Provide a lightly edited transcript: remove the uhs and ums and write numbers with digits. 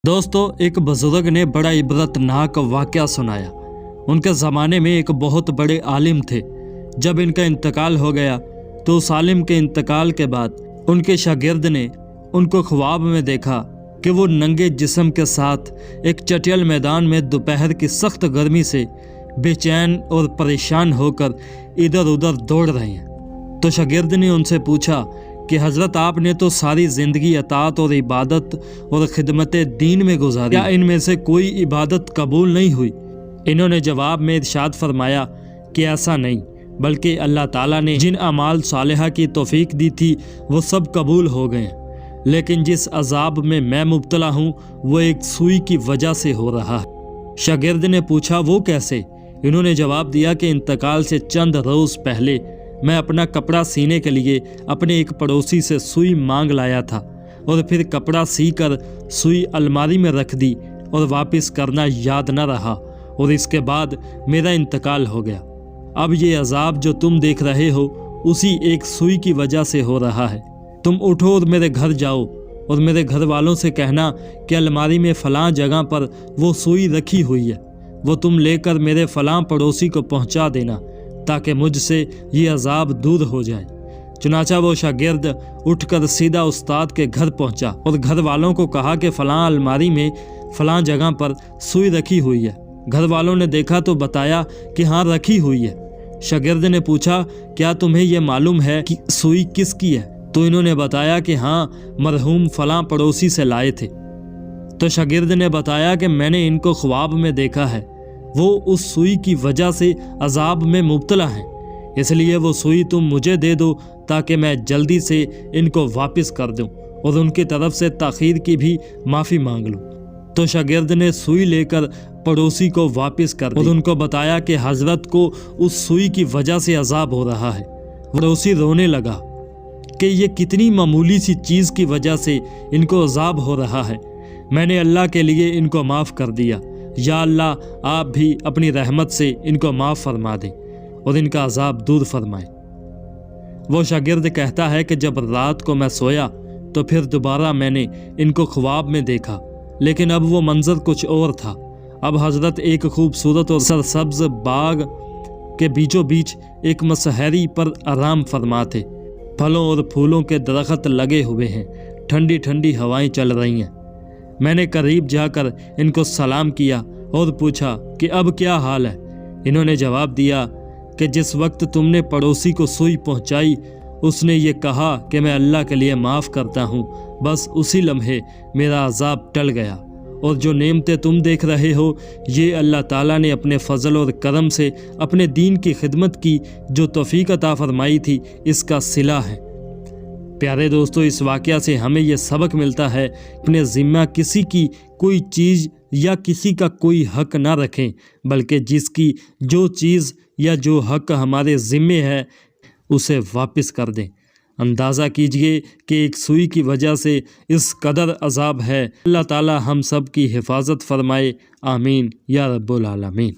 दोस्तों, एक बुजुर्ग ने बड़ा इबरतनाक वाक़या सुनाया। उनके ज़माने में एक बहुत बड़े आलिम थे। जब इनका इंतकाल हो गया तो उस आलिम के इंतकाल के बाद उनके शागिर्द ने उनको ख्वाब में देखा कि वो नंगे जिस्म के साथ एक चटियल मैदान में दोपहर की सख्त गर्मी से बेचैन और परेशान होकर इधर उधर दौड़ रहे हैं। तो शागिर्द ने उनसे पूछा कि हज़रत, आपने तो सारी ज़िंदगी अतात और इबादत और खिदमत दीन में गुजारी, क्या इनमें से कोई इबादत कबूल नहीं हुई? इन्होंने जवाब में इरशाद फरमाया कि ऐसा नहीं, बल्कि अल्लाह ताला ने जिन अमाल सालिहा की तौफीक दी थी वो सब कबूल हो गए हैं, लेकिन जिस अजाब में मैं मुब्तला हूँ वो एक सुई की वजह से हो रहा है। शागिर्द ने पूछा, वो कैसे? इन्होंने जवाब दिया कि इंतकाल से चंद रोज़ पहले मैं अपना कपड़ा सीने के लिए अपने एक पड़ोसी से सुई मांग लाया था और फिर कपड़ा सी कर सुई अलमारी में रख दी और वापस करना याद न रहा और इसके बाद मेरा इंतकाल हो गया। अब ये अजाब जो तुम देख रहे हो उसी एक सुई की वजह से हो रहा है। तुम उठो और मेरे घर जाओ और मेरे घर वालों से कहना कि अलमारी में फ़लाँ जगह पर वो सुई रखी हुई है, वो तुम लेकर मेरे फ़लाँ पड़ोसी को पहुंचा देना ताकि मुझसे ये अजाब दूर हो जाए। चुनाचा वो शागिर्द उठकर सीधा उस्ताद के घर पहुंचा और घर वालों को कहा कि फ़लाँ अलमारी में फ़लाँ जगह पर सुई रखी हुई है। घर वालों ने देखा तो बताया कि हाँ, रखी हुई है। शागिर्द ने पूछा, क्या तुम्हें यह मालूम है कि सुई किसकी है? तो इन्होंने बताया कि हाँ, मरहूम फ़लाँ पड़ोसी से लाए थे। तो शागिर्द ने बताया कि मैंने इनको ख्वाब में देखा है, वो उस सुई की वजह से अजाब में मुब्तला हैं, इसलिए वो सुई तुम मुझे दे दो ताकि मैं जल्दी से इनको वापस कर दूं और उनकी तरफ से ताख़ीर की भी माफ़ी मांग लूं। तो शागिर्द ने सुई लेकर पड़ोसी को वापस कर दी और उनको बताया कि हज़रत को उस सुई की वजह से अजाब हो रहा है। पड़ोसी रोने लगा कि ये कितनी मामूली सी चीज़ की वजह से इनको अजाब हो रहा है। मैंने अल्लाह के लिए इनको माफ़ कर दिया। या अल्लाह, आप भी अपनी रहमत से इनको माफ़ फरमा दें और इनका अजाब दूर फरमाएं। वो शागिर्द कहता है कि जब रात को मैं सोया तो फिर दोबारा मैंने इनको ख्वाब में देखा, लेकिन अब वो मंजर कुछ और था। अब हज़रत एक खूबसूरत और सरसब्ज बाग के बीचों बीच एक मसहरी पर आराम फरमा थे। फलों और फूलों के दरख्त लगे हुए हैं, ठंडी ठंडी हवाएं चल रही हैं। मैंने करीब जाकर इनको सलाम किया और पूछा कि अब क्या हाल है? इन्होंने जवाब दिया कि जिस वक्त तुमने पड़ोसी को सुई पहुंचाई उसने ये कहा कि मैं अल्लाह के लिए माफ़ करता हूँ। बस उसी लम्हे मेरा अजाब टल गया और जो नेमतें तुम देख रहे हो ये अल्लाह ताला ने अपने फ़ज़ल और करम से अपने दीन की खिदमत की जो तौफ़ीक अता फ़रमाई थी, इसका सिला है। प्यारे दोस्तों, इस वाक़या से हमें यह सबक मिलता है, अपने ज़िम्मा किसी की कोई चीज़ या किसी का कोई हक़ ना रखें, बल्कि जिसकी जो चीज़ या जो हक़ हमारे ज़िम्मे है उसे वापस कर दें। अंदाज़ा कीजिए कि एक सुई की वजह से इस कदर अजाब है। अल्लाह ताला हम सब की हिफाजत फरमाए। आमीन या रब्बुल आलमीन।